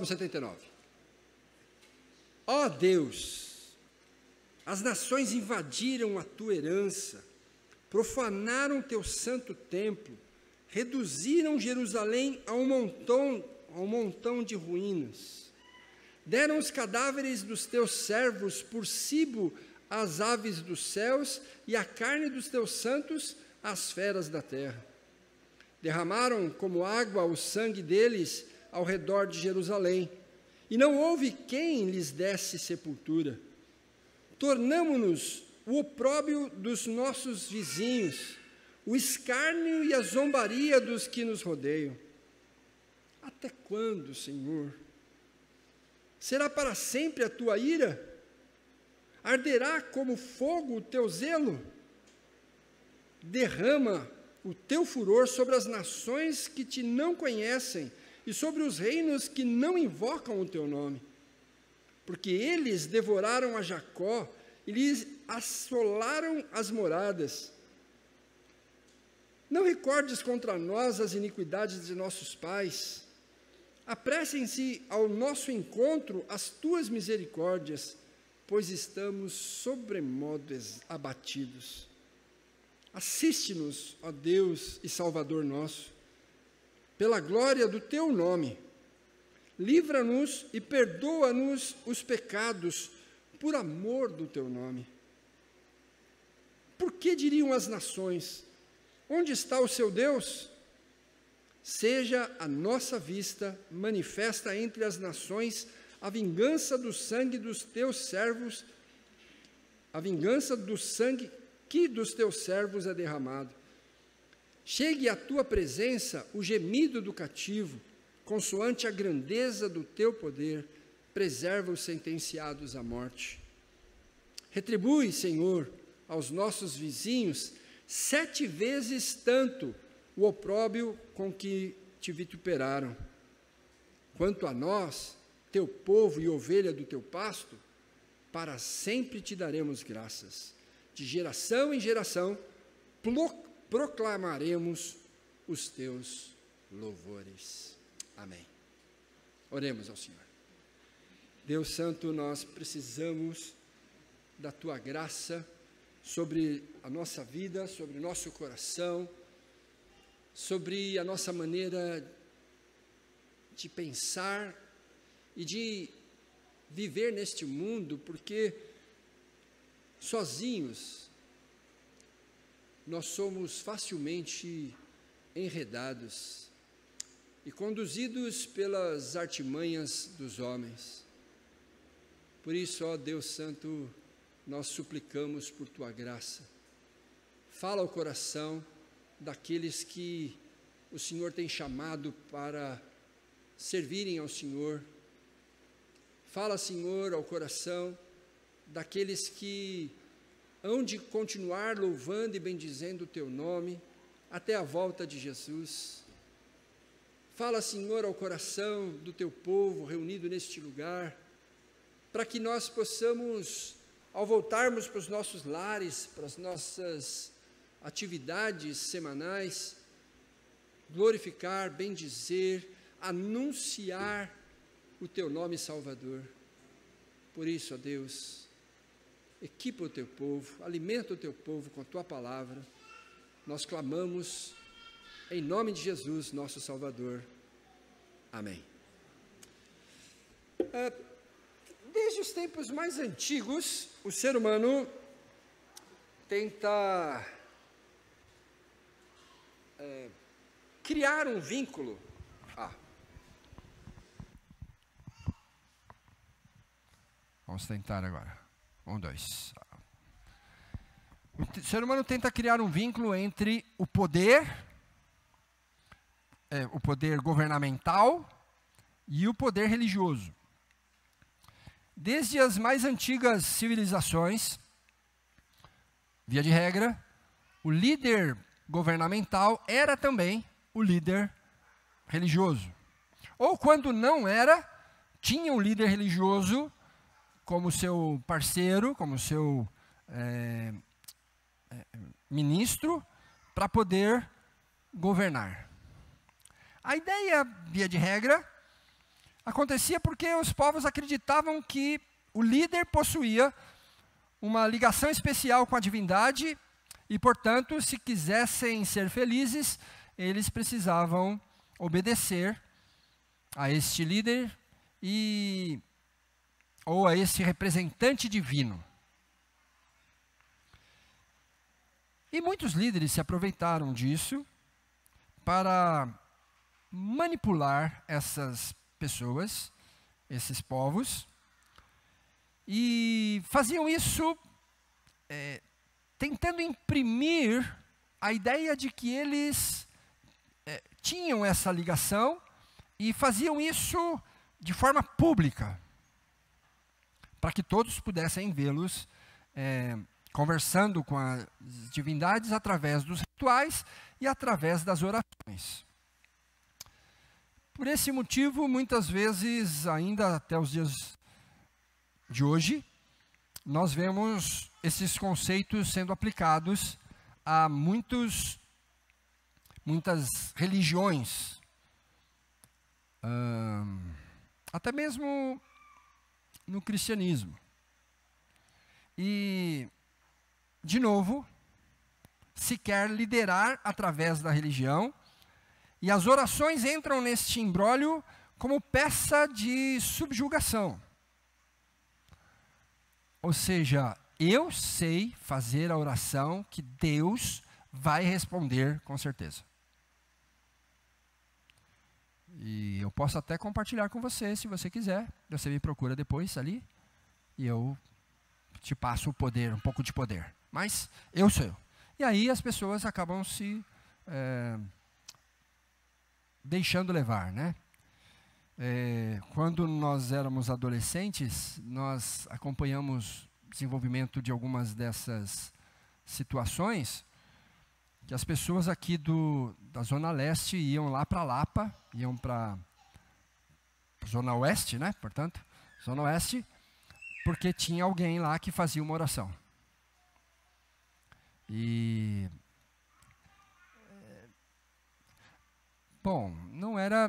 Salmo 79. Ó Deus, as nações invadiram a tua herança, profanaram teu santo templo, reduziram Jerusalém a um montão de ruínas. Deram os cadáveres dos teus servos por cibo às aves dos céus e a carne dos teus santos às feras da terra. Derramaram como água o sangue deles ao redor de Jerusalém, e não houve quem lhes desse sepultura. Tornamo-nos o opróbrio dos nossos vizinhos, o escárnio e a zombaria dos que nos rodeiam. Até quando, Senhor? Será para sempre a tua ira? Arderá como fogo o teu zelo? Derrama o teu furor sobre as nações que te não conhecem e sobre os reinos que não invocam o teu nome. Porque eles devoraram a Jacó e lhes assolaram as moradas. Não recordes contra nós as iniquidades de nossos pais. Apressem-se ao nosso encontro as tuas misericórdias, pois estamos sobremodo abatidos. Assiste-nos, ó Deus e Salvador nosso, pela glória do teu nome. Livra-nos e perdoa-nos os pecados, por amor do teu nome. Por que diriam as nações: onde está o seu Deus? Seja a nossa vista manifesta entre as nações a vingança do sangue dos teus servos, a vingança do sangue que dos teus servos é derramado. Chegue à tua presença o gemido do cativo, consoante a grandeza do teu poder, preserva os sentenciados à morte. Retribui, Senhor, aos nossos vizinhos 7 vezes tanto o opróbrio com que te vituperaram. Quanto a nós, teu povo e ovelha do teu pasto, para sempre te daremos graças. De geração em geração, proclamaremos os teus louvores. Amém. Oremos ao Senhor. Deus Santo, nós precisamos da tua graça sobre a nossa vida, sobre o nosso coração, sobre a nossa maneira de pensar e de viver neste mundo, porque sozinhos nós somos facilmente enredados e conduzidos pelas artimanhas dos homens. Por isso, ó Deus Santo, nós suplicamos por tua graça. Fala ao coração daqueles que o Senhor tem chamado para servirem ao Senhor. Fala, Senhor, ao coração daqueles que hão de continuar louvando e bendizendo o teu nome até a volta de Jesus. Fala, Senhor, ao coração do teu povo reunido neste lugar, para que nós possamos, ao voltarmos para os nossos lares, para as nossas atividades semanais, glorificar, bendizer, anunciar o teu nome Salvador. Por isso, ó Deus, equipa o teu povo, alimenta o teu povo com a tua palavra. Nós clamamos em nome de Jesus, nosso Salvador. Amém. Desde os tempos mais antigos, o ser humano tenta criar um vínculo. Vamos tentar agora. 1, 2. O ser humano tenta criar um vínculo entre o poder governamental e o poder religioso. Desde as mais antigas civilizações, via de regra, o líder governamental era também o líder religioso. Ou quando não era, tinha um líder religioso como seu parceiro, como seu ministro, para poder governar. A ideia, via de regra, acontecia porque os povos acreditavam que o líder possuía uma ligação especial com a divindade e, portanto, se quisessem ser felizes, eles precisavam obedecer a este líder ou a este representante divino. E muitos líderes se aproveitaram disso para manipular essas pessoas, esses povos, e faziam isso tentando imprimir a ideia de que eles tinham essa ligação e faziam isso de forma pública, para que todos pudessem vê-los conversando com as divindades através dos rituais e através das orações. Por esse motivo, muitas vezes, ainda até os dias de hoje, nós vemos esses conceitos sendo aplicados a muitas religiões, até mesmo no cristianismo. E, de novo, se quer liderar através da religião, e as orações entram neste imbróglio como peça de subjugação. Ou seja, eu sei fazer a oração que Deus vai responder com certeza. E eu posso até compartilhar com você, se você quiser. Você me procura depois ali e eu te passo o poder, um pouco de poder. Mas eu sou eu. E aí as pessoas acabam se deixando levar, né? Quando nós éramos adolescentes, nós acompanhamos o desenvolvimento de algumas dessas situações, que as pessoas aqui da Zona Leste iam lá para Lapa, iam para Zona Oeste, né? Portanto, Zona Oeste, porque tinha alguém lá que fazia uma oração. E bom, não era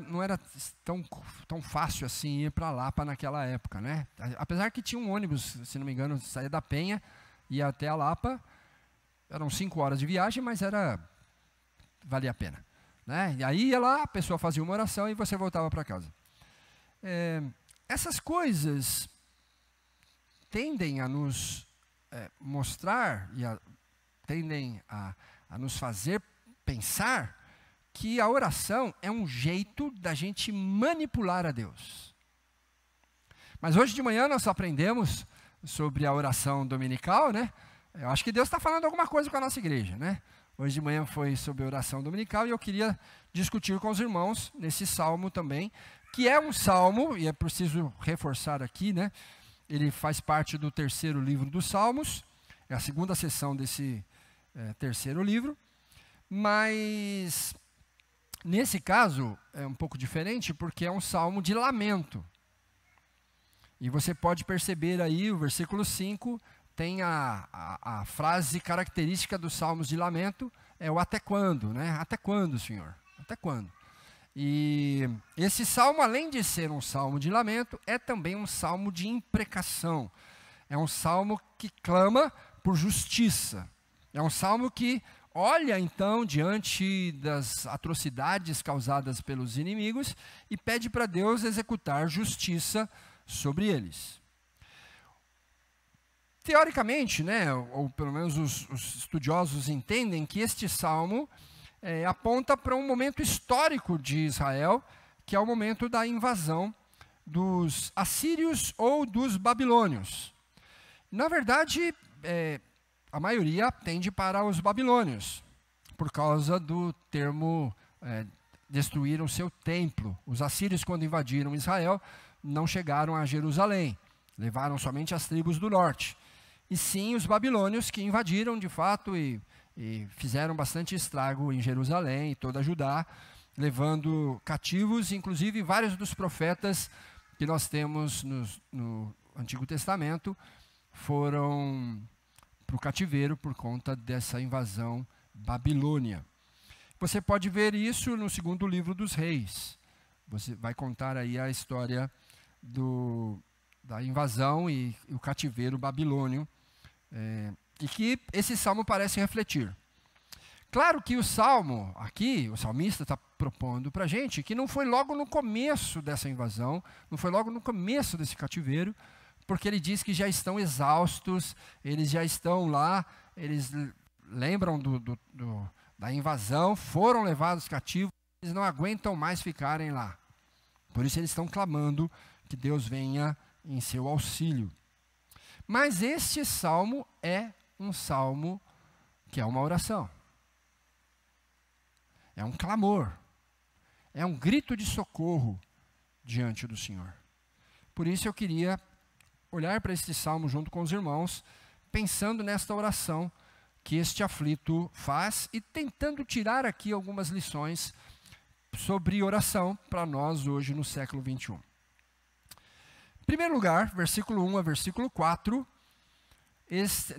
tão fácil assim ir para Lapa naquela época, né? Apesar que tinha um ônibus, se não me engano, saía da Penha, ia até a Lapa, eram 5 horas de viagem, mas valia a pena, né? E aí ia lá, a pessoa fazia uma oração e você voltava para casa. Essas coisas tendem a nos mostrar e tendem a nos fazer pensar que a oração é um jeito da gente manipular a Deus. Mas hoje de manhã nós aprendemos sobre a oração dominical, né? Eu acho que Deus está falando alguma coisa com a nossa igreja, né? Hoje de manhã foi sobre a oração dominical e eu queria discutir com os irmãos nesse salmo também, que é um salmo, e é preciso reforçar aqui, né? Ele faz parte do 3º livro dos Salmos, é a 2ª seção desse 3º livro, mas nesse caso é um pouco diferente porque é um salmo de lamento. E você pode perceber aí, o versículo 5 tem a frase característica dos salmos de lamento, é o até quando, né? Até quando, Senhor? Até quando? E esse salmo, além de ser um salmo de lamento, é também um salmo de imprecação. É um salmo que clama por justiça. É um salmo que olha então diante das atrocidades causadas pelos inimigos e pede para Deus executar justiça sobre eles. Teoricamente, né, ou pelo menos os estudiosos entendem que este salmo aponta para um momento histórico de Israel, que é o momento da invasão dos assírios ou dos babilônios. Na verdade, a maioria tende para os babilônios, por causa do termo destruíram seu templo. Os assírios, quando invadiram Israel, não chegaram a Jerusalém, levaram somente as tribos do norte. E sim os babilônios que invadiram de fato e fizeram bastante estrago em Jerusalém e toda Judá, levando cativos, inclusive vários dos profetas que nós temos no Antigo Testamento foram para o cativeiro por conta dessa invasão babilônia. Você pode ver isso no 2º livro dos Reis. Você vai contar aí a história da invasão e o cativeiro babilônio, e que esse salmo parece refletir. Claro que o salmo aqui, o salmista está propondo para a gente que não foi logo no começo dessa invasão, não foi logo no começo desse cativeiro, porque ele diz que já estão exaustos, eles já estão lá, eles lembram da invasão, foram levados cativos, eles não aguentam mais ficarem lá. Por isso eles estão clamando que Deus venha em seu auxílio. Mas este salmo é um salmo que é uma oração. É um clamor. É um grito de socorro diante do Senhor. Por isso eu queria olhar para este salmo junto com os irmãos, pensando nesta oração que este aflito faz e tentando tirar aqui algumas lições sobre oração para nós hoje no século 21. Em primeiro lugar, versículo 1 a versículo 4,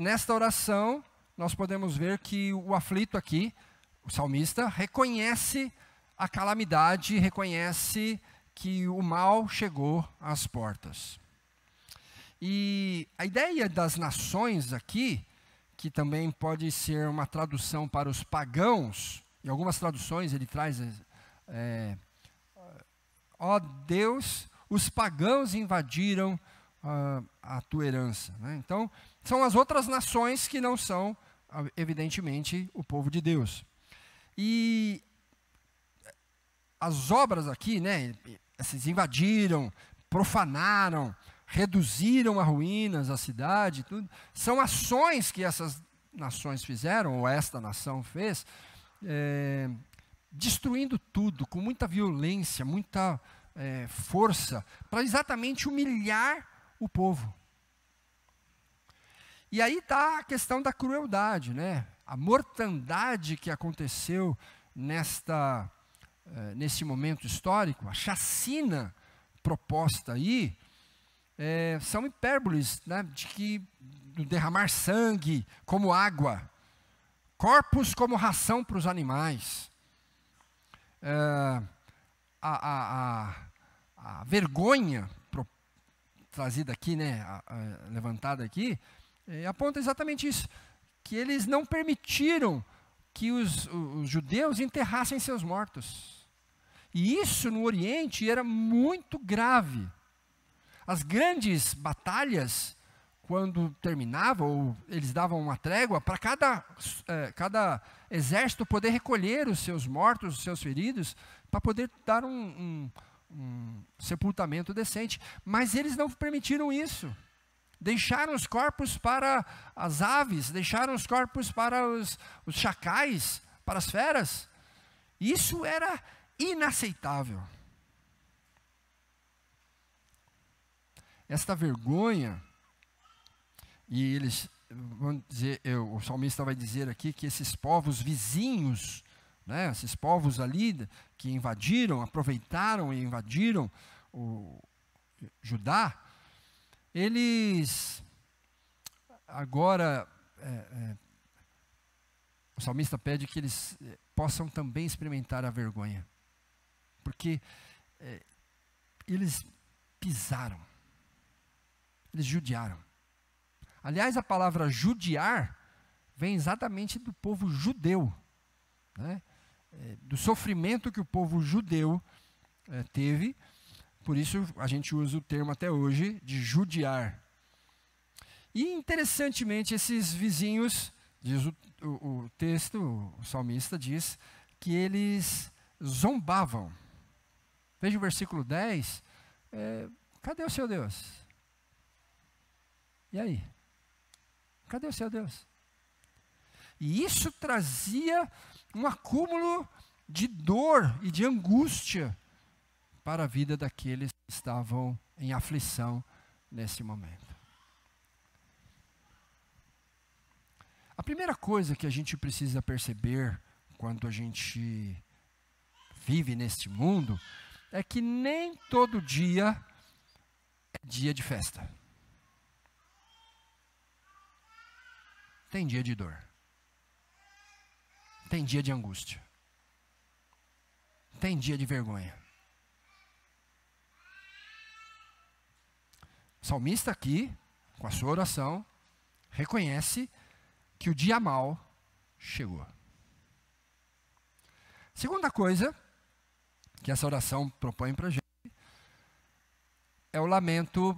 nesta oração nós podemos ver que o aflito aqui, o salmista, reconhece a calamidade, reconhece que o mal chegou às portas. E a ideia das nações aqui, que também pode ser uma tradução para os pagãos, em algumas traduções ele traz, ó Deus, os pagãos invadiram a tua herança. Né? Então, são as outras nações que não são, evidentemente, o povo de Deus. E as obras aqui, né, esses invadiram, profanaram, reduziram a ruínas a cidade, tudo, são ações que essas nações fizeram, ou esta nação fez, destruindo tudo, com muita violência, muita força, para exatamente humilhar o povo. E aí está a questão da crueldade, né? A mortandade que aconteceu nesse momento histórico, a chacina proposta aí, são hipérboles, né, do derramar sangue como água, corpos como ração para os animais. A vergonha trazida aqui, né, levantada aqui, aponta exatamente isso, que eles não permitiram que os judeus enterrassem seus mortos. E isso no Oriente era muito grave. As grandes batalhas, quando terminavam, ou eles davam uma trégua, para cada exército poder recolher os seus mortos, os seus feridos, para poder dar um sepultamento decente. Mas eles não permitiram isso. Deixaram os corpos para as aves, deixaram os corpos para os chacais, para as feras. Isso era inaceitável. Esta vergonha, e eles vão dizer, o salmista vai dizer aqui que esses povos vizinhos, né, esses povos ali que invadiram, aproveitaram e invadiram o Judá, eles agora, o salmista pede que eles possam também experimentar a vergonha, porque eles pisaram, eles judiaram. Aliás, a palavra judiar vem exatamente do povo judeu, né? Do sofrimento que o povo judeu teve. Por isso a gente usa o termo até hoje de judiar. E interessantemente, esses vizinhos, diz o texto, o salmista diz, que eles zombavam. Veja o versículo 10. Cadê o seu Deus? E aí? Cadê o seu Deus? E isso trazia um acúmulo de dor e de angústia para a vida daqueles que estavam em aflição nesse momento. A primeira coisa que a gente precisa perceber quando a gente vive neste mundo é que nem todo dia é dia de festa. Tem dia de dor. Tem dia de angústia. Tem dia de vergonha. O salmista aqui, com a sua oração, reconhece que o dia mau chegou. Segunda coisa que essa oração propõe para a gente é o lamento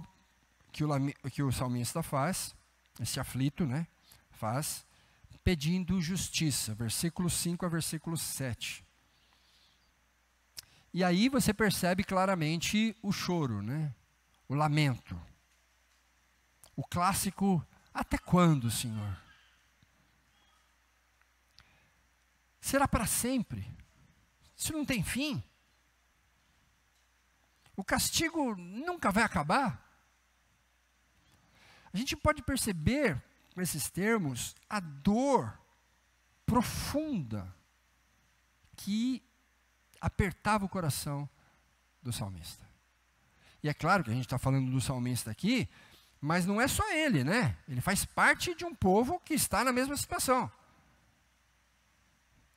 que o salmista faz, esse aflito, né, faz, pedindo justiça, versículo 5 a versículo 7. E aí você percebe claramente o choro, né, o lamento. O clássico, até quando, Senhor? Será para sempre? Isso não tem fim? O castigo nunca vai acabar? A gente pode perceber, com esses termos, a dor profunda que apertava o coração do salmista. E é claro que a gente está falando do salmista aqui, mas não é só ele, né? Ele faz parte de um povo que está na mesma situação.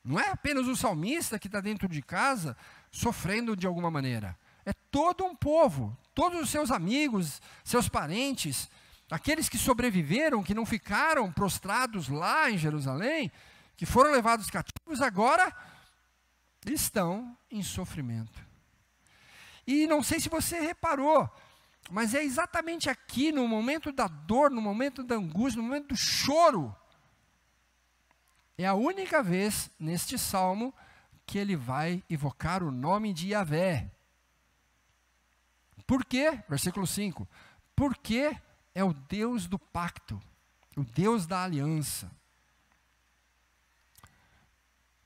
Não é apenas o salmista que está dentro de casa sofrendo de alguma maneira. É todo um povo, todos os seus amigos, seus parentes, aqueles que sobreviveram, que não ficaram prostrados lá em Jerusalém, que foram levados cativos, agora estão em sofrimento. E não sei se você reparou, mas é exatamente aqui, no momento da dor, no momento da angústia, no momento do choro, é a única vez neste salmo que ele vai evocar o nome de Yahvé. Por quê? Versículo 5. Porque é o Deus do pacto, o Deus da aliança.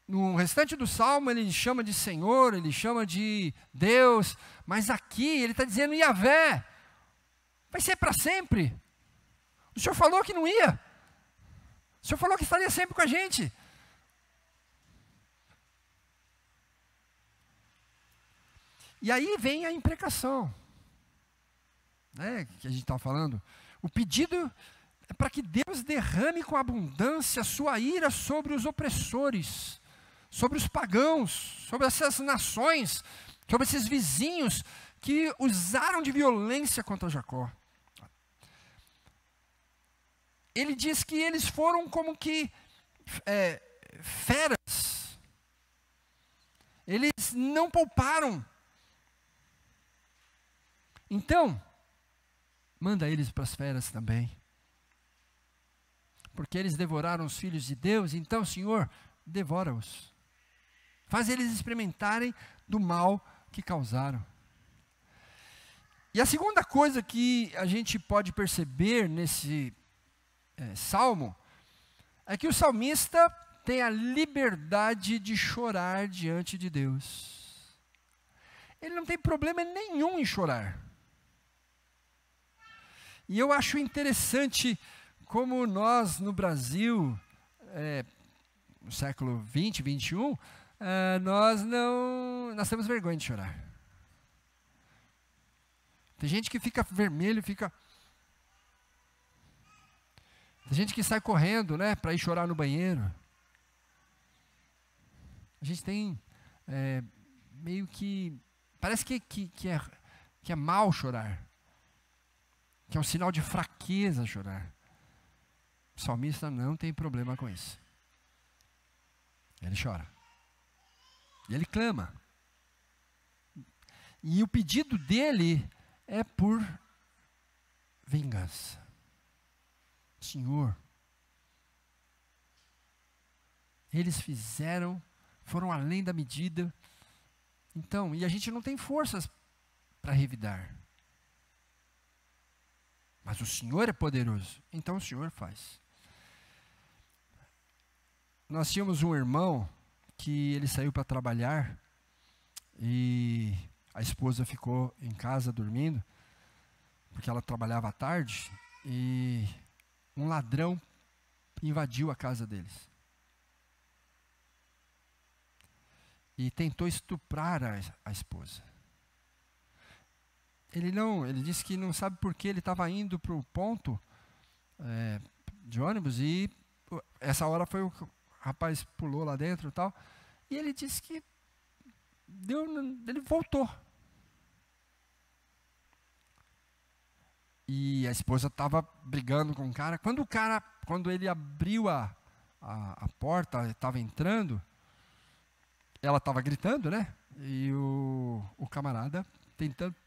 No restante do salmo ele chama de Senhor, ele chama de Deus, mas aqui ele está dizendo Yahvé, vai ser para sempre. O Senhor falou que não ia. O Senhor falou que estaria sempre com a gente. E aí vem a imprecação, né, que a gente está falando. O pedido é para que Deus derrame com abundância a sua ira sobre os opressores, sobre os pagãos, sobre essas nações, sobre esses vizinhos que usaram de violência contra Jacó. Ele diz que eles foram como que feras. Eles não pouparam. Então, manda eles para as feras também. Porque eles devoraram os filhos de Deus, então, Senhor, devora-os. Faz eles experimentarem do mal que causaram. E a segunda coisa que a gente pode perceber nesse salmo é que o salmista tem a liberdade de chorar diante de Deus. Ele não tem problema nenhum em chorar. E eu acho interessante como nós no Brasil, no século 20, 21, nós temos vergonha de chorar. Tem gente que fica vermelho, tem gente que sai correndo, né, para ir chorar no banheiro. A gente tem meio que, parece que é mal chorar, que é um sinal de fraqueza chorar. O salmista não tem problema com isso. Ele chora. E ele clama. E o pedido dele é por vingança. Senhor, eles foram além da medida. Então, e a gente não tem forças para revidar. Mas o Senhor é poderoso, então o Senhor faz. Nós tínhamos um irmão que ele saiu para trabalhar e a esposa ficou em casa dormindo, porque ela trabalhava à tarde, e um ladrão invadiu a casa deles. E tentou estuprar a esposa. Ele disse que não sabe por que ele estava indo para o ponto de ônibus, e essa hora foi o rapaz pulou lá dentro e tal, e ele disse que ele voltou. E e a esposa estava brigando com o cara. Quando ele abriu a porta, estava entrando, ela estava gritando, né? E o camarada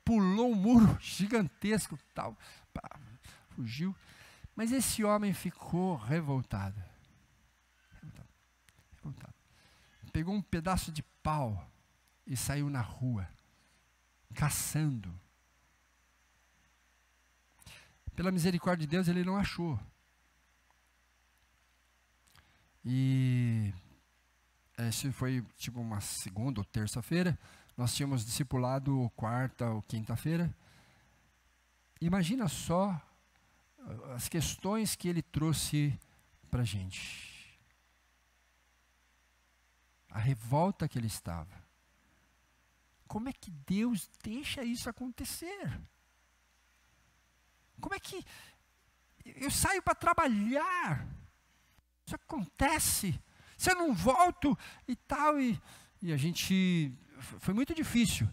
pulou um muro gigantesco, tal, fugiu. Mas esse homem ficou revoltado. Pegou um pedaço de pau e saiu na rua, caçando. Pela misericórdia de Deus, ele não achou. E isso foi tipo uma segunda ou terça-feira. Nós tínhamos discipulado quarta ou quinta-feira. Imagina só as questões que ele trouxe para a gente. A revolta que ele estava. Como é que Deus deixa isso acontecer? Como é que eu saio para trabalhar? Isso acontece. Se eu não volto e tal. E a gente... Foi muito difícil.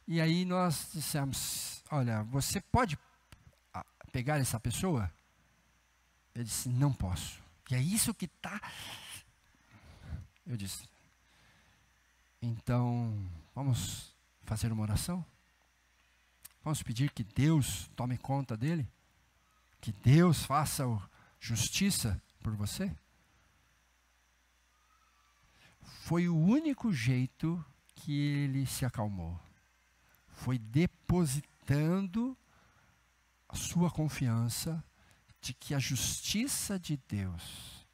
E aí nós dissemos, olha, você pode pegar essa pessoa? Ele disse, não posso. E é isso que está... Eu disse, então, vamos fazer uma oração? Vamos pedir que Deus tome conta dele? Que Deus faça justiça por você? Foi o único jeito que ele se acalmou. Foi depositando a sua confiança de que a justiça de Deus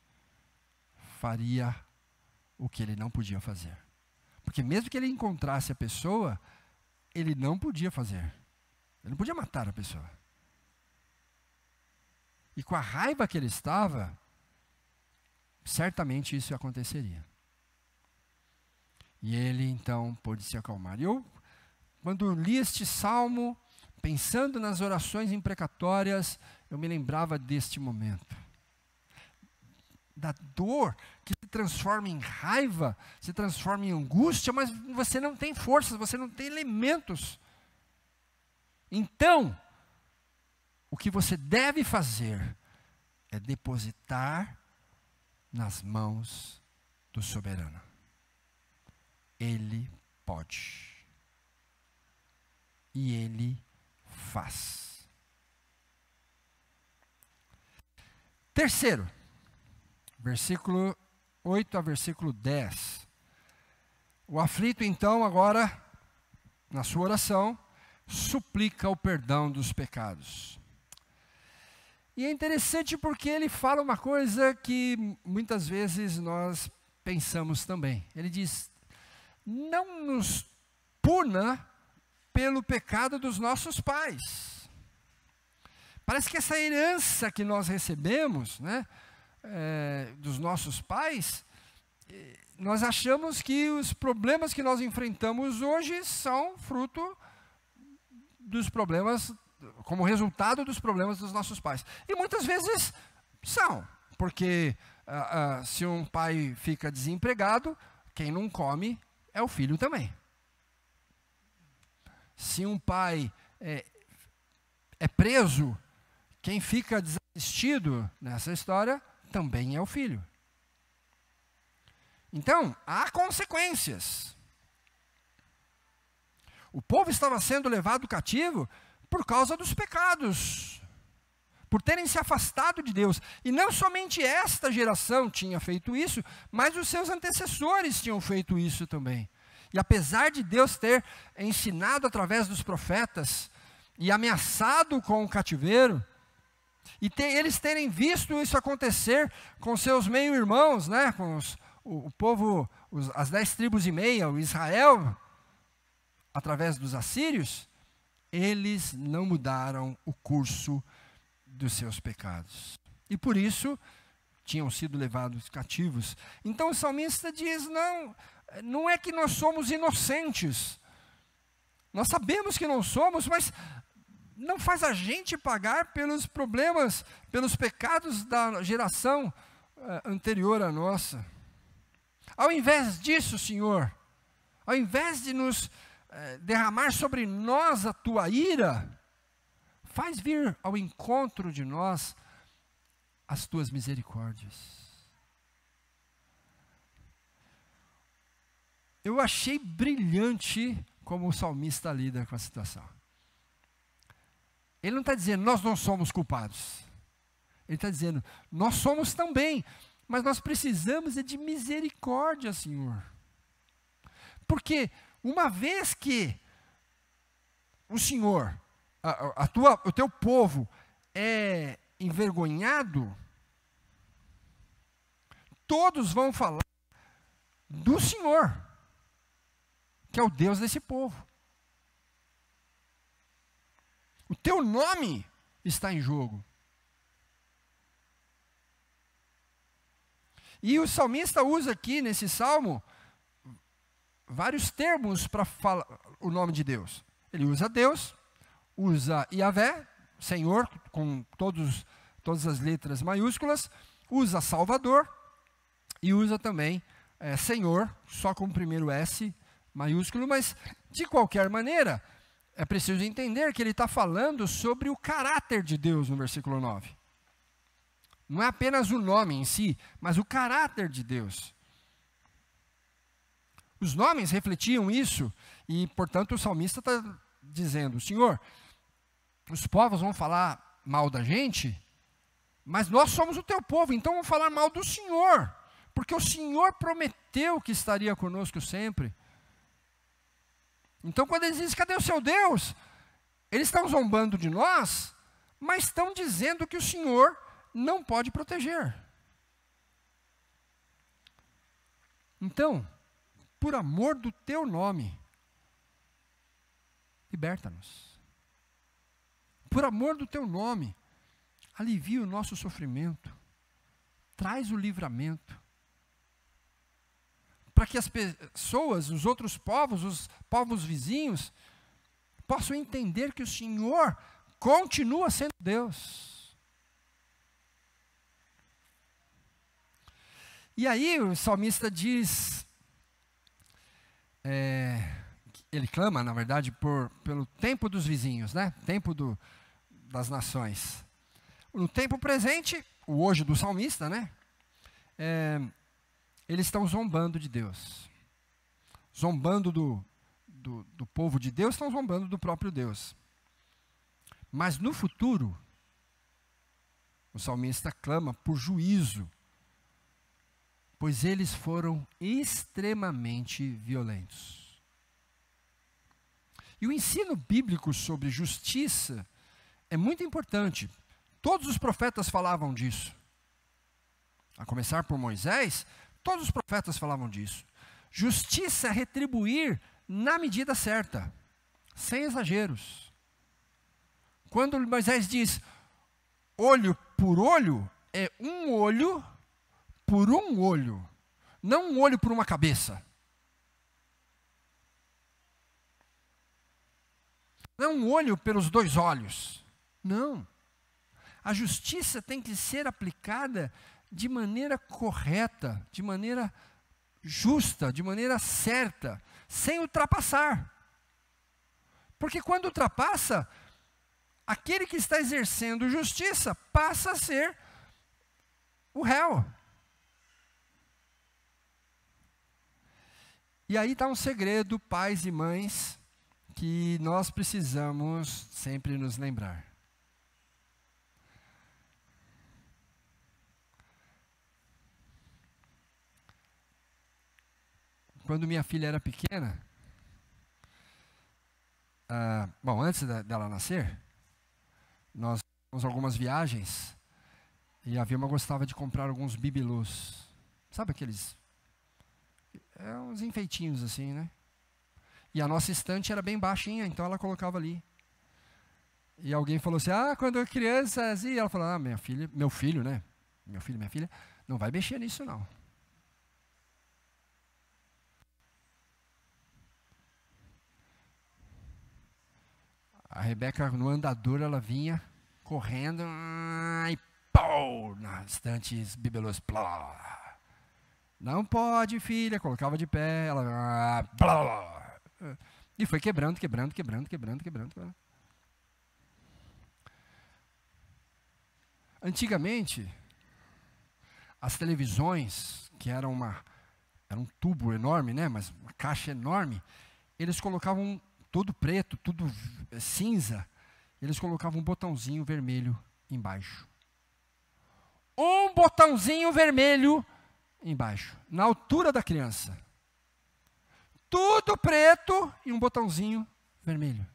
faria o que ele não podia fazer. Porque mesmo que ele encontrasse a pessoa, ele não podia fazer. Ele não podia matar a pessoa. E com a raiva que ele estava, certamente isso aconteceria. E ele então pôde se acalmar. E eu, quando li este salmo, pensando nas orações imprecatórias, eu me lembrava deste momento. Da dor que se transforma em raiva, se transforma em angústia, mas você não tem forças, você não tem elementos. Então, o que você deve fazer é depositar nas mãos do soberano. Ele pode. E ele faz. Terceiro, versículo 8 a versículo 10. O aflito, então, agora, na sua oração, suplica o perdão dos pecados. E é interessante porque ele fala uma coisa que muitas vezes nós pensamos também. Ele diz, não nos puna pelo pecado dos nossos pais. Parece que essa herança que nós recebemos, né, dos nossos pais, nós achamos que os problemas que nós enfrentamos hoje são fruto dos problemas, como resultado dos problemas dos nossos pais. E muitas vezes são, porque se um pai fica desempregado, quem não come é o filho também. Se um pai é preso, quem fica desassistido nessa história também é o filho. Então, há consequências. O povo estava sendo levado cativo por causa dos pecados, por terem se afastado de Deus. E não somente esta geração tinha feito isso, mas os seus antecessores tinham feito isso também. E apesar de Deus ter ensinado através dos profetas e ameaçado com o cativeiro, e eles terem visto isso acontecer com seus meio-irmãos, né, com o povo, as 10 tribos e meia, o Israel, através dos assírios, eles não mudaram o curso dos seus pecados. E por isso, tinham sido levados cativos. Então o salmista diz, não é que nós somos inocentes. Nós sabemos que não somos, mas não faz a gente pagar pelos problemas, pelos pecados da geração anterior à nossa. Ao invés disso, Senhor, ao invés de nos derramar sobre nós a tua ira, Faz vir ao encontro de nós as tuas misericórdias. Eu achei brilhante como o salmista lida com a situação. Ele não está dizendo, nós não somos culpados. Ele está dizendo, nós somos também, mas nós precisamos de misericórdia, Senhor. Porque uma vez que o Senhor, o teu povo é envergonhado, todos vão falar do Senhor, que é o Deus desse povo. O teu nome está em jogo. E o salmista usa aqui nesse salmo vários termos para falar o nome de Deus. Ele usa Deus, usa Yahvé, Senhor, com todas as letras maiúsculas, usa Salvador e usa também Senhor, só com o primeiro S maiúsculo, mas de qualquer maneira, é preciso entender que ele está falando sobre o caráter de Deus no versículo 9. Não é apenas o nome em si, mas o caráter de Deus. Os nomes refletiam isso, e portanto o salmista está dizendo, Senhor, os povos vão falar mal da gente, mas nós somos o teu povo, então vão falar mal do Senhor, porque o Senhor prometeu que estaria conosco sempre. Então quando eles dizem, cadê o seu Deus? Eles estão zombando de nós, mas estão dizendo que o Senhor não pode proteger. Então, por amor do teu nome, liberta-nos. Por amor do teu nome, alivia o nosso sofrimento, traz o livramento, para que as pessoas, os outros povos, os povos vizinhos, possam entender que o Senhor continua sendo Deus. E aí o salmista diz, ele clama, na verdade, pelo tempo dos vizinhos, né? Tempo das nações. No tempo presente, o hoje do salmista, né? Eles estão zombando de Deus. Zombando do povo de Deus, estão zombando do próprio Deus. Mas no futuro, o salmista clama por juízo, pois eles foram extremamente violentos. E o ensino bíblico sobre justiça é muito importante. Todos os profetas falavam disso. A começar por Moisés, todos os profetas falavam disso. Justiça é retribuir na medida certa, sem exageros. Quando Moisés diz, olho por olho, é um olho por um olho, não um olho por uma cabeça. Não um olho pelos dois olhos. Não. A justiça tem que ser aplicada de maneira correta, de maneira justa, de maneira certa, sem ultrapassar. Porque quando ultrapassa, aquele que está exercendo justiça passa a ser o réu. E aí está um segredo, pais e mães, que nós precisamos sempre nos lembrar. Quando minha filha era pequena, antes dela nascer, nós fizemos algumas viagens, e a Vilma gostava de comprar alguns bibelôs. Sabe aqueles... uns enfeitinhos assim, né? E a nossa estante era bem baixinha, então ela colocava ali. E alguém falou assim, quando eu criança, assim, ela falou, meu filho, né? Meu filho, minha filha, não vai mexer nisso não. A Rebeca, no andador, ela vinha correndo e pau, na estante, bibelôs, plá. Não pode, filha. Colocava de pé, ela... E foi quebrando. Antigamente, as televisões, que era um tubo enorme, né, mas uma caixa enorme, eles colocavam todo preto, tudo cinza, eles colocavam um botãozinho vermelho embaixo. Um botãozinho vermelho embaixo, na altura da criança. Tudo preto e um botãozinho vermelho.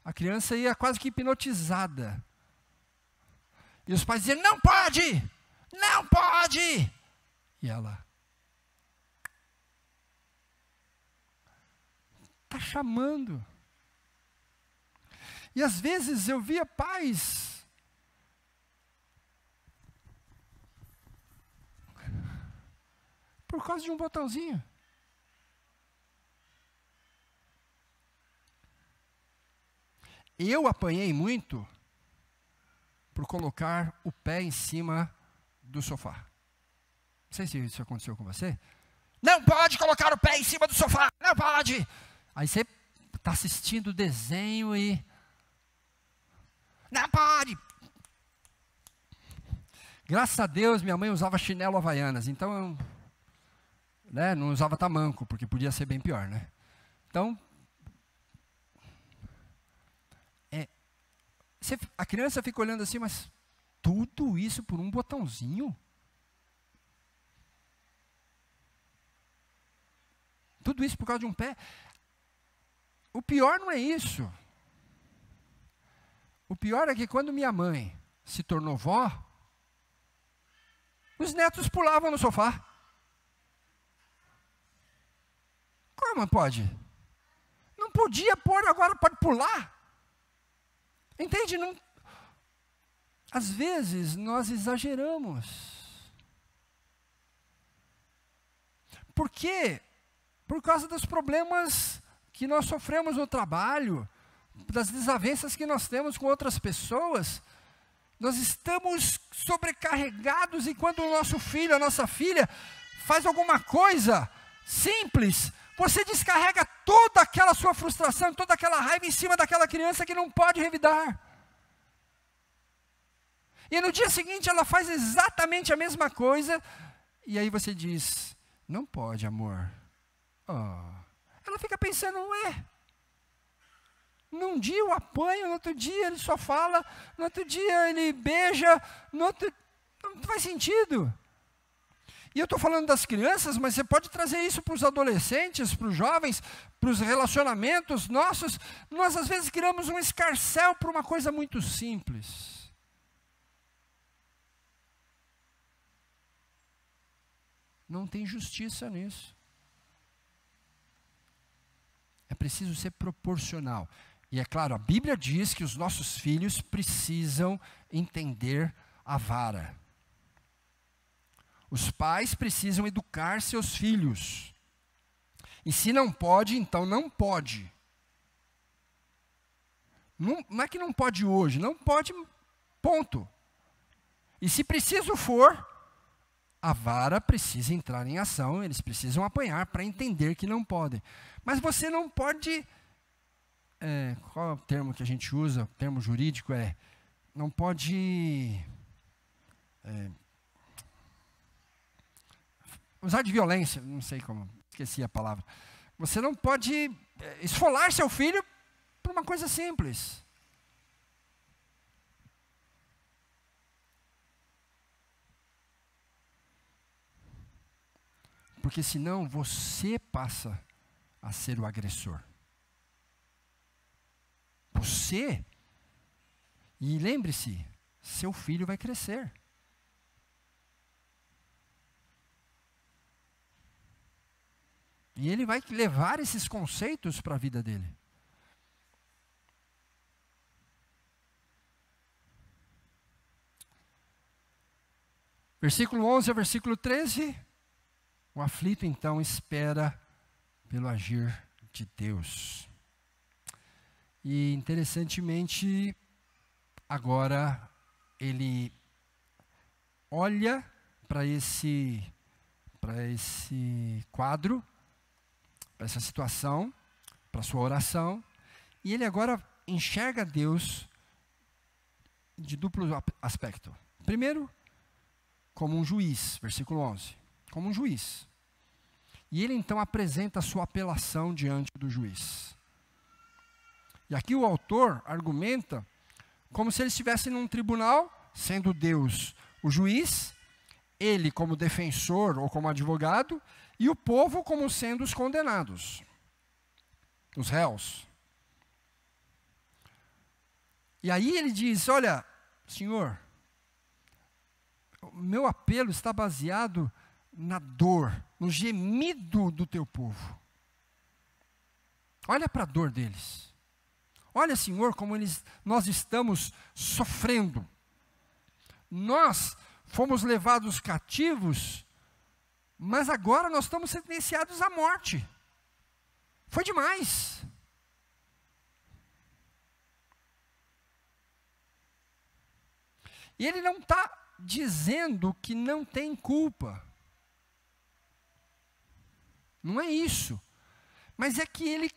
A criança ia quase que hipnotizada. E os pais diziam, não pode! Não pode! E ela... está chamando. E às vezes eu via pais por causa de um botãozinho. Eu apanhei muito por colocar o pé em cima do sofá. Não sei se isso aconteceu com você. Não pode colocar o pé em cima do sofá, não pode! Aí você está assistindo o desenho e... não pode! Graças a Deus, minha mãe usava chinelo havaianas, então, né, não usava tamanco, porque podia ser bem pior, né? Então, a criança fica olhando assim, mas tudo isso por um botãozinho? Tudo isso por causa de um pé? O pior não é isso. O pior é que quando minha mãe se tornou vó, os netos pulavam no sofá. Como pode? Não podia pôr, agora pode pular. Entende? Não... Às vezes nós exageramos. Por quê? Por causa dos problemas que nós sofremos no trabalho, das desavenças que nós temos com outras pessoas. Nós estamos sobrecarregados e quando o nosso filho, a nossa filha, faz alguma coisa simples, você descarrega toda aquela sua frustração, toda aquela raiva em cima daquela criança que não pode revidar. E no dia seguinte ela faz exatamente a mesma coisa, e aí você diz, não pode, amor. Oh. Ela fica pensando, ué, num dia eu apanho, no outro dia ele só fala, no outro dia ele beija, no outro... não faz sentido. E eu estou falando das crianças, mas você pode trazer isso para os adolescentes, para os jovens, para os relacionamentos nossos. Nós às vezes criamos um escarcéu por uma coisa muito simples. Não tem justiça nisso. É preciso ser proporcional. E é claro, a Bíblia diz que os nossos filhos precisam entender a vara. Os pais precisam educar seus filhos. E se não pode, então não pode. Não é que não pode hoje, não pode, ponto. E se preciso for, a vara precisa entrar em ação, eles precisam apanhar para entender que não podem. Mas você não pode, qual é o termo que a gente usa, o termo jurídico não pode usar de violência, não sei como, esqueci a palavra. Você não pode esfolar seu filho por uma coisa simples. Porque senão você passa a ser o agressor. Você. E lembre-se, seu filho vai crescer. E ele vai levar esses conceitos para a vida dele. Versículo 11 ao versículo 13. O aflito então espera pelo agir de Deus. E interessantemente, agora ele olha para esse quadro, para essa situação, para a sua oração, e ele agora enxerga Deus de duplo aspecto. Primeiro, como um juiz, versículo 11. Como um juiz. E ele então apresenta a sua apelação diante do juiz. E aqui o autor argumenta como se ele estivesse num tribunal, sendo Deus o juiz, ele como defensor ou como advogado, e o povo como sendo os condenados, os réus. E aí ele diz, olha, Senhor, o meu apelo está baseado na dor, no gemido do teu povo. Olha para a dor deles. Olha, Senhor, como nós estamos sofrendo. Nós fomos levados cativos, mas agora nós estamos sentenciados à morte. Foi demais. E ele não está dizendo que não tem culpa. Não é isso. Mas é que ele,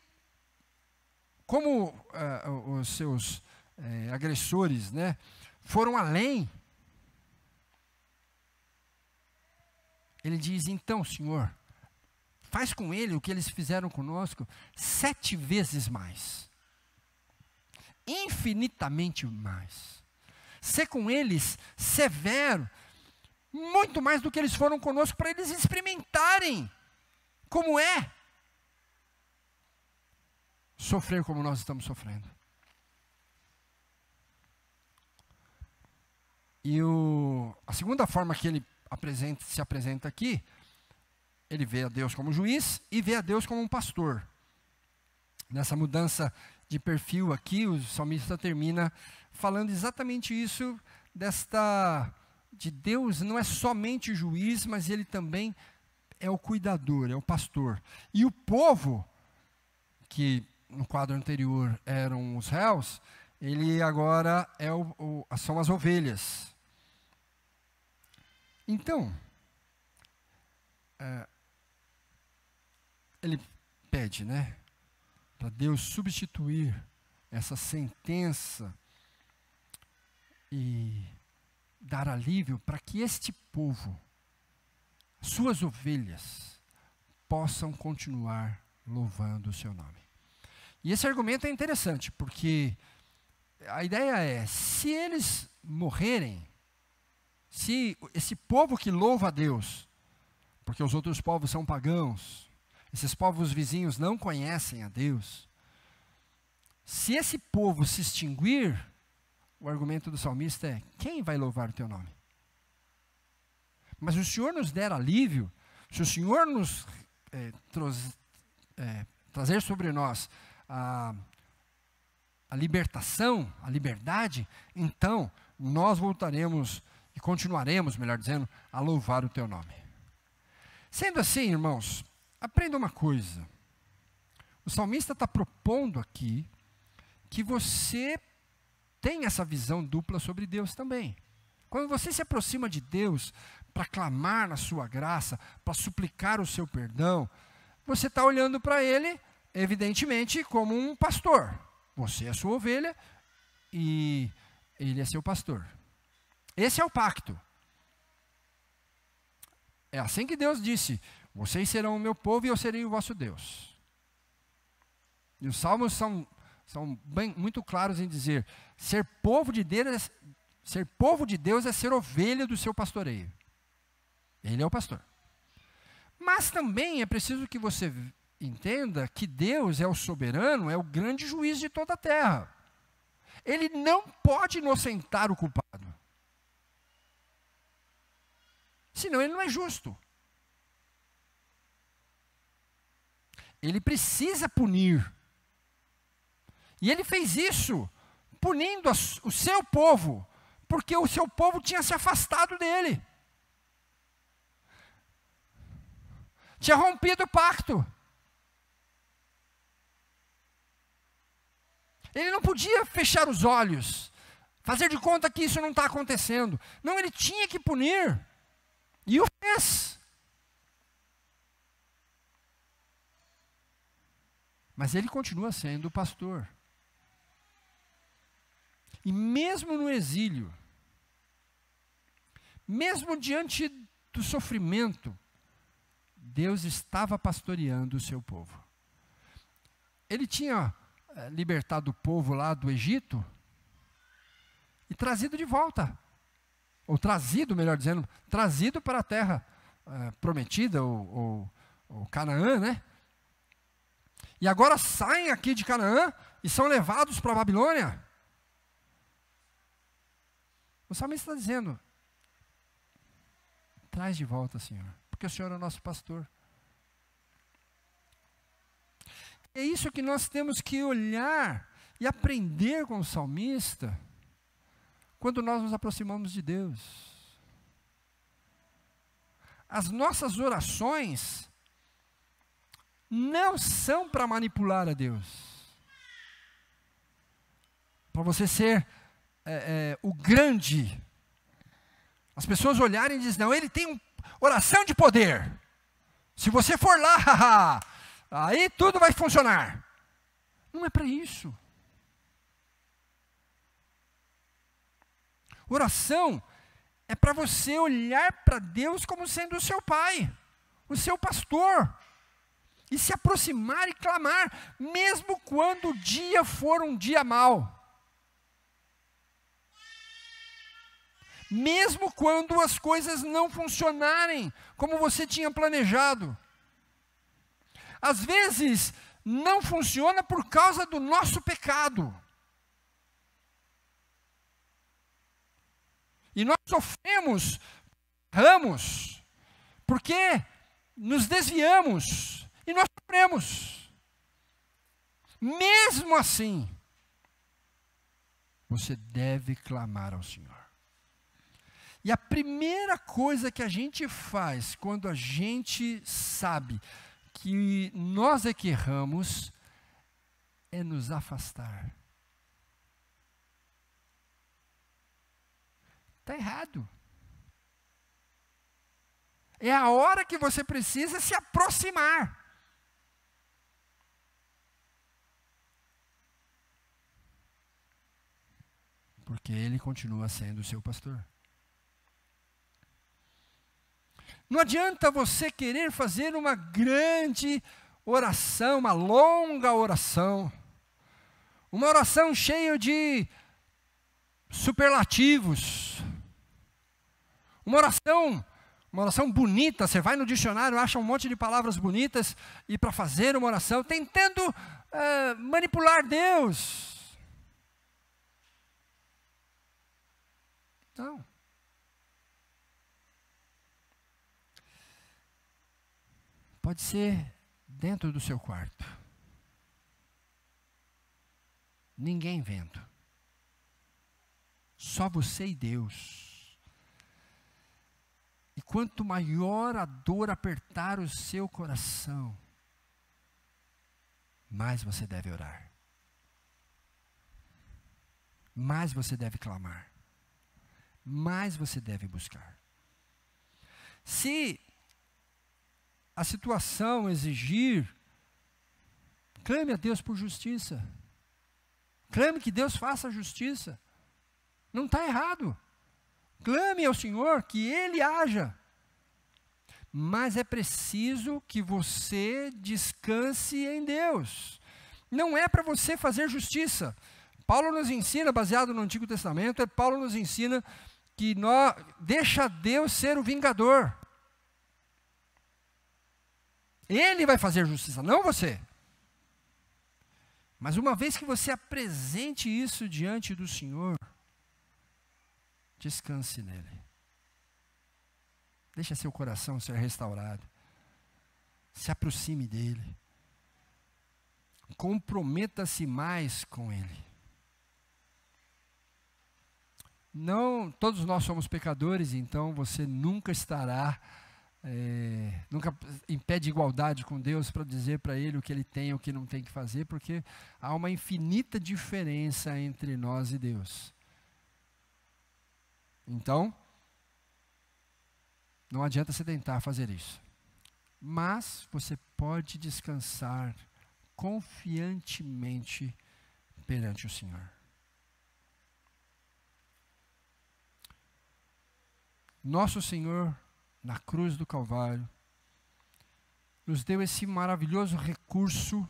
como os seus agressores, né, foram além, ele diz, então, Senhor, faz com ele o que eles fizeram conosco 7 vezes mais. Infinitamente mais. Ser com eles severo, muito mais do que eles foram conosco, para eles experimentarem como é sofrer como nós estamos sofrendo. E a segunda forma que ele se apresenta aqui, ele vê a Deus como juiz e vê a Deus como um pastor. Nessa mudança de perfil aqui, o salmista termina falando exatamente isso, de Deus não é somente juiz, mas ele também é o cuidador, é o pastor. E o povo, que no quadro anterior eram os réus, ele agora são as ovelhas. Então, ele pede, né, para Deus substituir essa sentença e dar alívio para que este povo, suas ovelhas, possam continuar louvando o seu nome. E esse argumento é interessante, porque a ideia é, se eles morrerem, se esse povo que louva a Deus, porque os outros povos são pagãos, esses povos vizinhos não conhecem a Deus, se esse povo se extinguir, o argumento do salmista é, quem vai louvar o teu nome? Mas se o Senhor nos der alívio, se o Senhor nos trazer sobre nós a libertação, a liberdade, então nós voltaremos e continuaremos, melhor dizendo, a louvar o teu nome. Sendo assim, irmãos, aprenda uma coisa. O salmista está propondo aqui que você tem essa visão dupla sobre Deus também. Quando você se aproxima de Deus para clamar na sua graça, para suplicar o seu perdão, você está olhando para Ele, evidentemente, como um pastor. Você é a sua ovelha e Ele é seu pastor. Esse é o pacto. É assim que Deus disse, vocês serão o meu povo e eu serei o vosso Deus. E os salmos são muito claros em dizer, ser povo de Deus é ser ovelha do seu pastoreio. Ele é o pastor. Mas também é preciso que você entenda que Deus é o soberano, é o grande juiz de toda a terra. Ele não pode inocentar o culpado. Senão ele não é justo. Ele precisa punir. E ele fez isso, punindo o seu povo, porque o seu povo tinha se afastado dele. Tinha rompido o pacto. Ele não podia fechar os olhos, fazer de conta que isso não está acontecendo. Não, ele tinha que punir. E o fez. Mas ele continua sendo o pastor. E mesmo no exílio, mesmo diante do sofrimento, Deus estava pastoreando o seu povo. Ele tinha libertado o povo lá do Egito e trazido de volta, ou trazido, melhor dizendo, trazido para a terra prometida, ou Canaã, né? E agora saem aqui de Canaã e são levados para a Babilônia. O salmista está dizendo: traz de volta, Senhor, porque o Senhor é o nosso pastor. É isso que nós temos que olhar e aprender com o salmista quando nós nos aproximamos de Deus. As nossas orações não são para manipular a Deus, para você ser o grande. As pessoas olharem e dizem: não, ele tem oração de poder. Se você for lá, aí tudo vai funcionar. Não é para isso. Oração é para você olhar para Deus como sendo o seu pai, o seu pastor, e se aproximar e clamar, mesmo quando o dia for um dia mau. Mesmo quando as coisas não funcionarem como você tinha planejado. Às vezes, não funciona por causa do nosso pecado. E nós sofremos, erramos, porque nos desviamos e nós sofremos. Mesmo assim, você deve clamar ao Senhor. E a primeira coisa que a gente faz quando a gente sabe que nós é que erramos é nos afastar. Está errado. É a hora que você precisa se aproximar. Porque Ele continua sendo o seu pastor. Não adianta você querer fazer uma grande oração, uma longa oração, uma oração cheia de superlativos, uma oração bonita. Você vai no dicionário, acha um monte de palavras bonitas, e para fazer uma oração, tentando manipular Deus. Não. Pode ser dentro do seu quarto. Ninguém vendo. Só você e Deus. E quanto maior a dor apertar o seu coração, mais você deve orar. Mais você deve clamar. Mais você deve buscar. Se a situação exigir, clame a Deus por justiça. Clame que Deus faça justiça. Não está errado. Clame ao Senhor que Ele haja. Mas é preciso que você descanse em Deus. Não é para você fazer justiça. Paulo nos ensina, baseado no Antigo Testamento, Paulo nos ensina que deixa Deus ser o vingador. Ele vai fazer justiça, não você. Mas uma vez que você apresente isso diante do Senhor, descanse nele. Deixa seu coração ser restaurado. Se aproxime dele. Comprometa-se mais com ele. Não, todos nós somos pecadores, então você nunca estará nunca em pé de igualdade com Deus para dizer para Ele o que Ele tem e o que não tem que fazer, porque há uma infinita diferença entre nós e Deus. Então, não adianta você tentar fazer isso. Mas você pode descansar confiantemente perante o Senhor. Nosso Senhor, na cruz do Calvário, nos deu esse maravilhoso recurso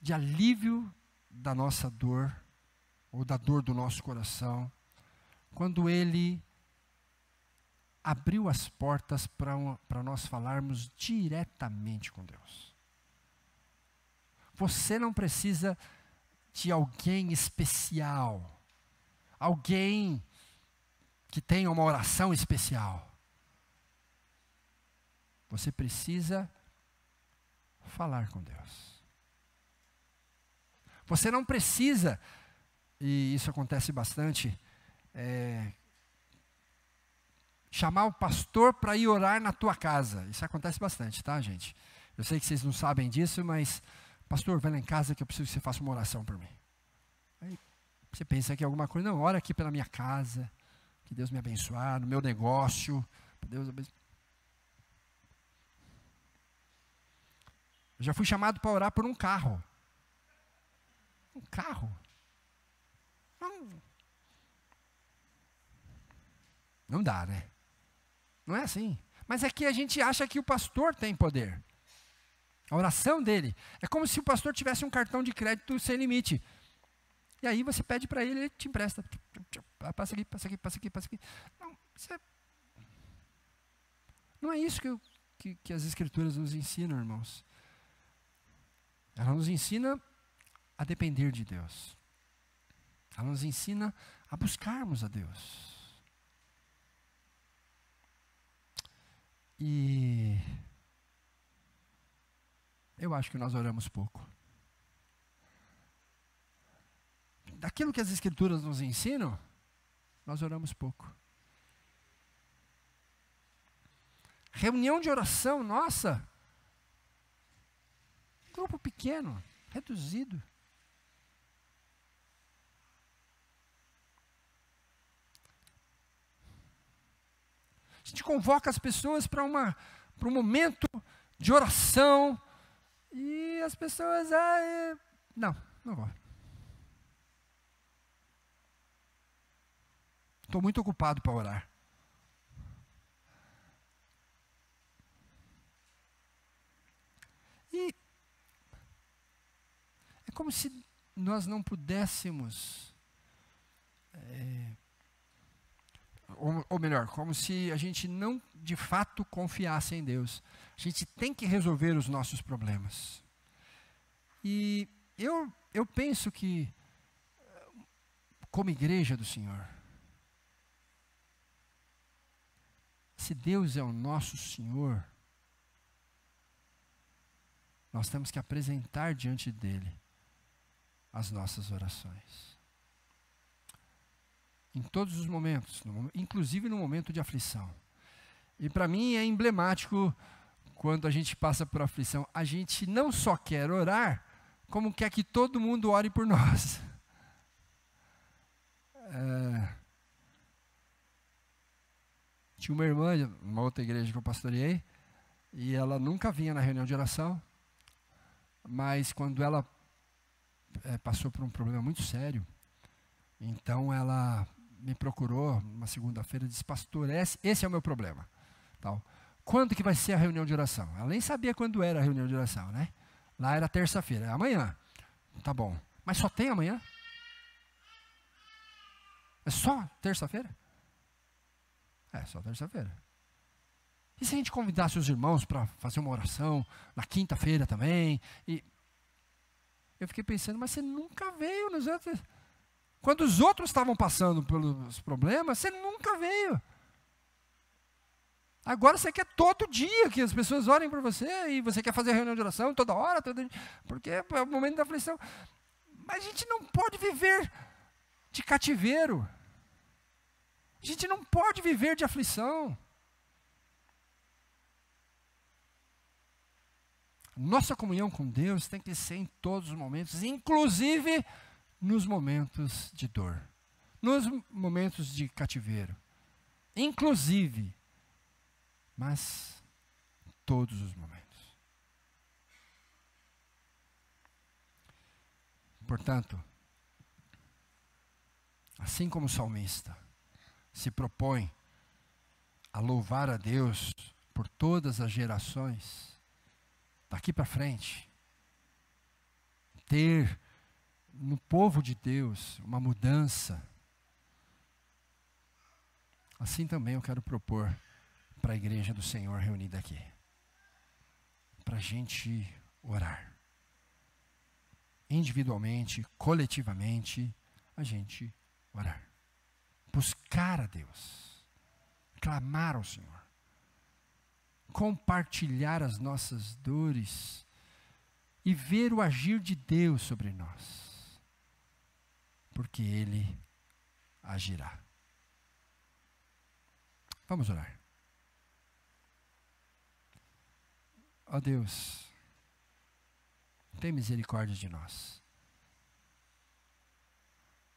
de alívio da nossa dor, ou da dor do nosso coração, quando Ele abriu as portas para nós falarmos diretamente com Deus. Você não precisa de alguém especial, alguém que tenha uma oração especial. Você precisa falar com Deus. Você não precisa, e isso acontece bastante, chamar o pastor para ir orar na tua casa. Isso acontece bastante, tá, gente? Eu sei que vocês não sabem disso, mas, pastor, vai lá em casa que eu preciso que você faça uma oração por mim. Aí você pensa que é alguma coisa, não, ora aqui pela minha casa, que Deus me abençoe, no meu negócio, Deus abençoe. Eu já fui chamado para orar por um carro. Um carro? Não dá, né? Não é assim. Mas é que a gente acha que o pastor tem poder. A oração dele é como se o pastor tivesse um cartão de crédito sem limite. E aí você pede para ele, ele te empresta. Passa aqui, passa aqui, passa aqui, passa aqui. Não é isso que as Escrituras nos ensinam, irmãos. Ela nos ensina a depender de Deus. Ela nos ensina a buscarmos a Deus. E eu acho que nós oramos pouco. Daquilo que as Escrituras nos ensinam, nós oramos pouco. Reunião de oração, nossa, grupo pequeno, reduzido. A gente convoca as pessoas para um momento de oração e as pessoas, não vou. Estou muito ocupado para orar. E é como se nós não pudéssemos, ou melhor, como se a gente não de fato confiasse em Deus. A gente tem que resolver os nossos problemas. E eu penso que, como igreja do Senhor, se Deus é o nosso Senhor, nós temos que apresentar diante dEle as nossas orações. Em todos os momentos, inclusive no momento de aflição. E para mim é emblemático, quando a gente passa por aflição, a gente não só quer orar, como quer que todo mundo ore por nós. Tinha uma irmã, numa outra igreja que eu pastoreei, e ela nunca vinha na reunião de oração, mas quando ela passou por um problema muito sério, então ela me procurou uma segunda-feira e disse: pastor, esse é o meu problema. Tal. Quando que vai ser a reunião de oração? Ela nem sabia quando era a reunião de oração, né? Lá era terça-feira, é amanhã. Tá bom. Mas só tem amanhã? É só terça-feira? É, só terça-feira. E se a gente convidasse os irmãos para fazer uma oração na quinta-feira também? E eu fiquei pensando, mas você nunca veio nos outros. Quando os outros estavam passando pelos problemas, você nunca veio. Agora você quer todo dia que as pessoas orem por você, e você quer fazer reunião de oração toda hora, porque é o momento da aflição. Mas a gente não pode viver de cativeiro. A gente não pode viver de aflição. Nossa comunhão com Deus tem que ser em todos os momentos, inclusive nos momentos de dor, nos momentos de cativeiro, inclusive, mas todos os momentos. Portanto, assim como o salmista, se propõe a louvar a Deus por todas as gerações, daqui para frente, ter no povo de Deus uma mudança, assim também eu quero propor para a igreja do Senhor reunida aqui, para a gente orar, individualmente, coletivamente, a gente orar, buscar a Deus, clamar ao Senhor, compartilhar as nossas dores e ver o agir de Deus sobre nós, porque Ele agirá. Vamos orar. Ó Deus, tem misericórdia de nós.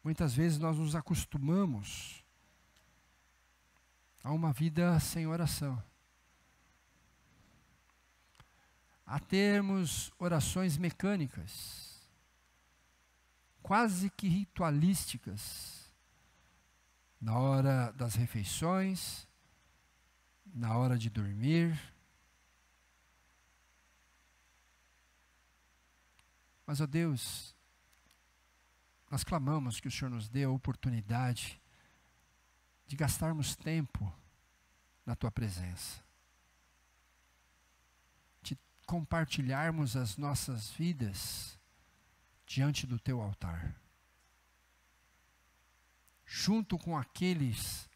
Muitas vezes nós nos acostumamos a uma vida sem oração, a termos orações mecânicas, quase que ritualísticas, na hora das refeições, na hora de dormir. Mas, ó Deus, nós clamamos que o Senhor nos dê a oportunidade de gastarmos tempo na Tua presença, de compartilharmos as nossas vidas diante do Teu altar, junto com aqueles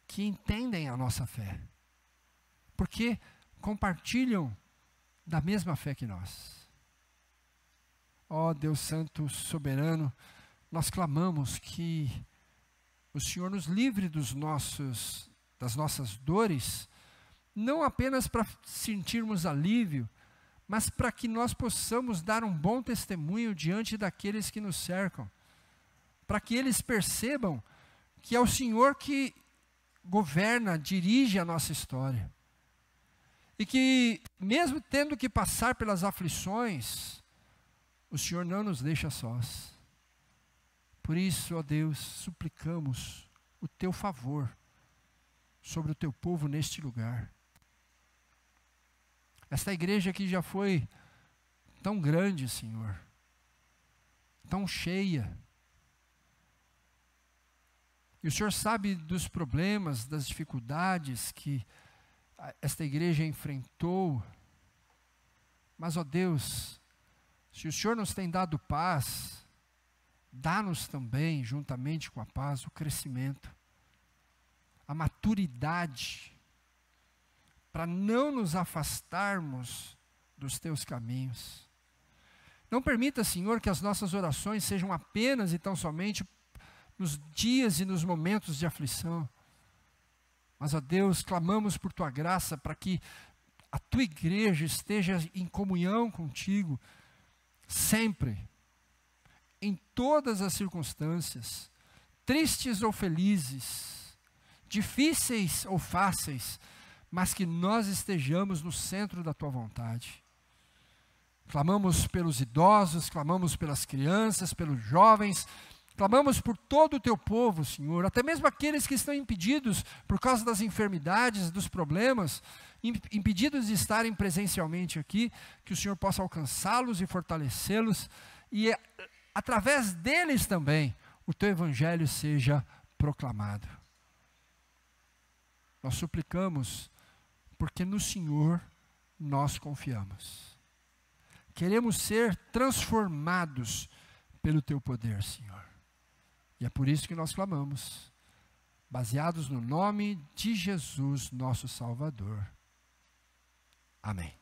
que entendem a nossa fé, porque compartilham da mesma fé que nós. Ó Deus Santo, Soberano, nós clamamos que o Senhor nos livre das nossas dores, não apenas para sentirmos alívio, mas para que nós possamos dar um bom testemunho diante daqueles que nos cercam, para que eles percebam que é o Senhor que governa, dirige a nossa história, e que mesmo tendo que passar pelas aflições, o Senhor não nos deixa sós. Por isso, ó Deus, suplicamos o Teu favor sobre o Teu povo neste lugar. Esta igreja aqui já foi tão grande, Senhor, tão cheia. E o Senhor sabe dos problemas, das dificuldades que esta igreja enfrentou. Mas, ó Deus, se o Senhor nos tem dado paz, dá-nos também, juntamente com a paz, o crescimento, a maturidade, para não nos afastarmos dos Teus caminhos. Não permita, Senhor, que as nossas orações sejam apenas e tão somente nos dias e nos momentos de aflição. Mas, ó Deus, clamamos por Tua graça para que a Tua igreja esteja em comunhão contigo, sempre, em todas as circunstâncias, tristes ou felizes, difíceis ou fáceis, mas que nós estejamos no centro da Tua vontade. Clamamos pelos idosos, clamamos pelas crianças, pelos jovens, clamamos por todo o Teu povo, Senhor, até mesmo aqueles que estão impedidos por causa das enfermidades, dos problemas, impedidos de estarem presencialmente aqui, que o Senhor possa alcançá-los e fortalecê-los, e através deles também o Teu Evangelho seja proclamado. Nós suplicamos, porque no Senhor nós confiamos. Queremos ser transformados pelo Teu poder, Senhor. E é por isso que nós clamamos, baseados no nome de Jesus, nosso Salvador. Amém.